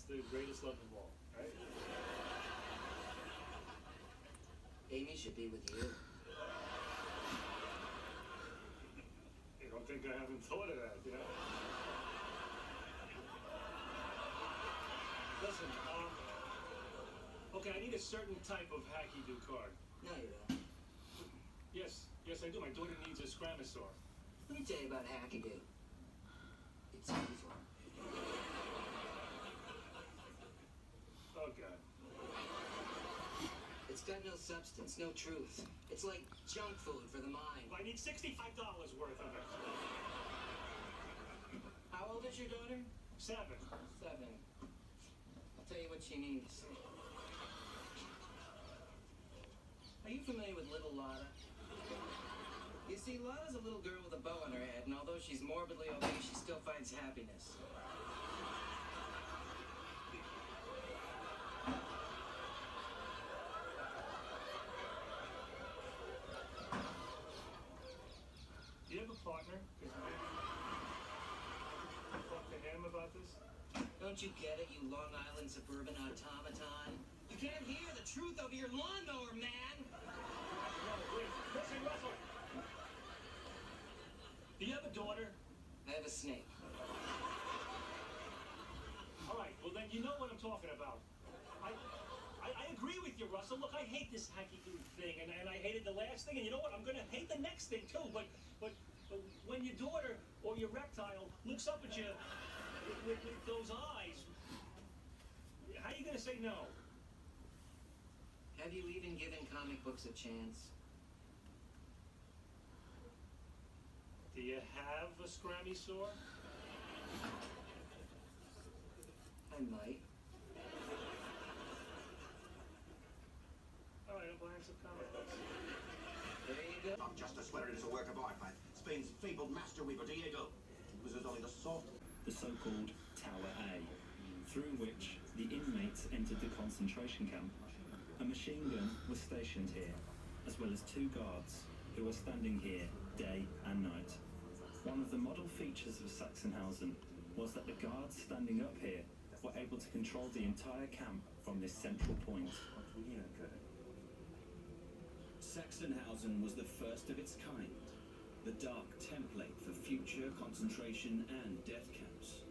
the greatest love of all, right? Amy should be with you. You don't think I haven't thought of that, yeah? Listen, okay, I need a certain type of hacky-do card. No, you don't. Yes, I do. My daughter needs a Scramasaur. Let me tell you about Hackadoo. It's evil. Oh, God. It's got no substance, no truth. It's like junk food for the mind. I need $65 worth of it. How old is your daughter? 7. 7. I'll tell you what she needs. Are you familiar with Little Lotta? You see, Lotta's a little girl with a bow on her head, and although she's morbidly obese, she still finds happiness. Do you have a partner? Talk to him about this? Don't you get it, you Long Island suburban automaton? You can't hear the truth over your lawnmower, man! Listen, Russell! Do you have a daughter? I have a snake. All right, well then you know what I'm talking about. I agree with you, Russell. Look, I hate this hacky-do thing, and I hated the last thing, and you know what? I'm gonna hate the next thing too. But when your daughter or your reptile looks up at you with those eyes, how are you gonna say no? Have you even given comic books a chance? Do you have a Scramasaur? I might. All right, I'm buying some comic books. There you go. Not justice, whether it is a work of art by Spain's fabled master weaver Diego. It was only the soft. The so-called Tower A, through which the inmates entered the concentration camp. A machine gun was stationed here, as well as 2 guards who were standing here day and night. One of the model features of Sachsenhausen was that the guards standing up here were able to control the entire camp from this central point. Sachsenhausen was the first of its kind, the dark template for future concentration and death camps.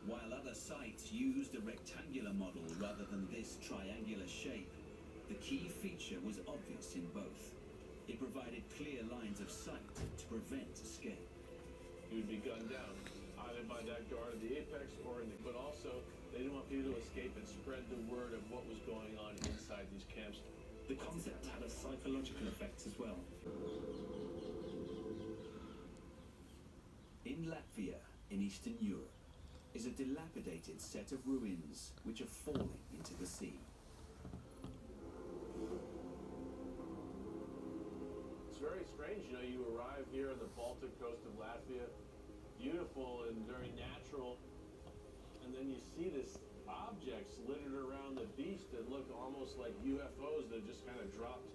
While other sites used a rectangular model rather than this triangular shape, the key feature was obvious in both. It provided clear lines of sight to prevent escape. You would be gunned down, either by that guard at the apex or in the... But also, they didn't want people to escape and spread the word of what was going on inside these camps. The concept had a psychological effect as well. In Latvia, in Eastern Europe, is a dilapidated set of ruins which are falling into the sea. It's very strange, you know, you arrive here on the Baltic coast of Latvia, beautiful and very natural, and then you see this objects littered around the beach that look almost like UFOs that just kind of dropped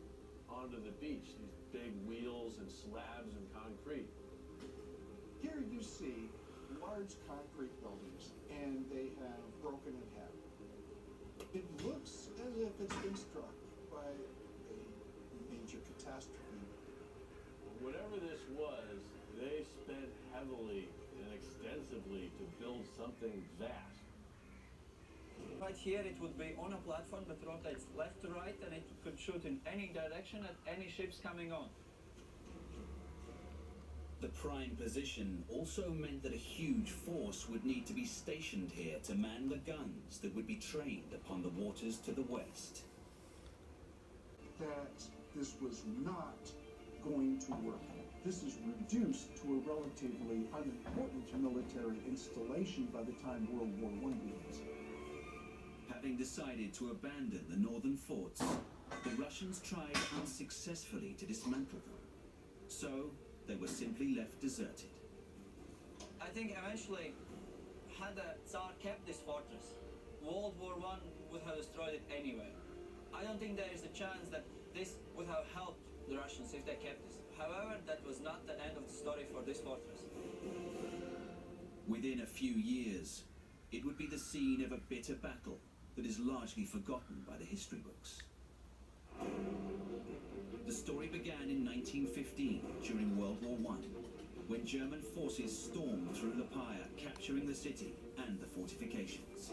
onto the beach. These big wheels and slabs and concrete. Here you see large concrete buildings, and they have broken in half. It looks as if it's been struck by a major catastrophe. Whatever this was, they spent heavily and extensively to build something vast. Right here it would be on a platform that rotates left to right, and it could shoot in any direction at any ships coming on. The prime position also meant that a huge force would need to be stationed here to man the guns that would be trained upon the waters to the west. That this was not going to work. This is reduced to a relatively unimportant military installation by the time World War I begins. Having decided to abandon the northern forts, the Russians tried unsuccessfully to dismantle them. So, they were simply left deserted. I think eventually, had the Tsar kept this fortress, World War I would have destroyed it anyway. I don't think there is a chance that this would have helped the Russians if they kept this. However, that was not the end of the story for this fortress. Within a few years, it would would be the scene of a bitter battle that is largely forgotten by the history books. The story began in 1915 during World War I, when German forces stormed through Liepaja, capturing the city and the fortifications.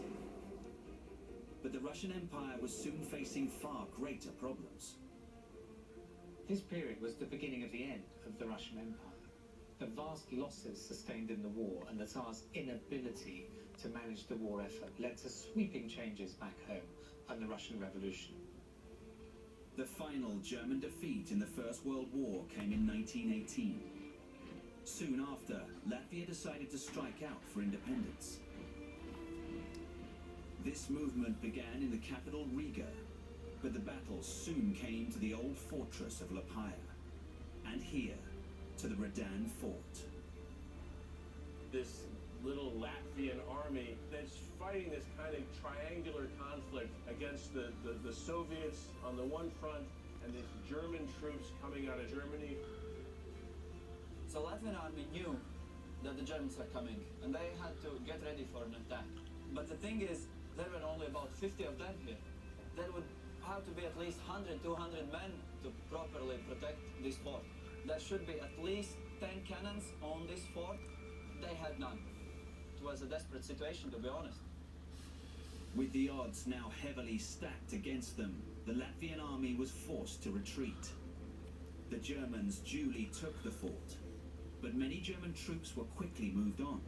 But the Russian Empire was soon facing far greater problems. This period was the beginning of the end of the Russian Empire. The vast losses sustained in the war and the Tsar's inability to manage the war effort led to sweeping changes back home and the Russian Revolution. The final German defeat in the First World War came in 1918. Soon after, Latvia decided to strike out for independence. This movement began in the capital Riga, but the battle soon came to the old fortress of Liepaja, and here, to the Redan fort. This little Latvian army that's fighting this kind of triangular conflict against the Soviets on the one front and these German troops coming out of Germany. So Latvian army knew that the Germans are coming, and they had to get ready for an attack. But the thing is, there were only about 50 of them here. There would have to be at least 100, 200 men to properly protect this fort. There should be at least 10 cannons on this fort. They had none. It was a desperate situation, to be honest. With the odds now heavily stacked against them, the Latvian army was forced to retreat. The Germans duly took the fort, but many German troops were quickly moved on.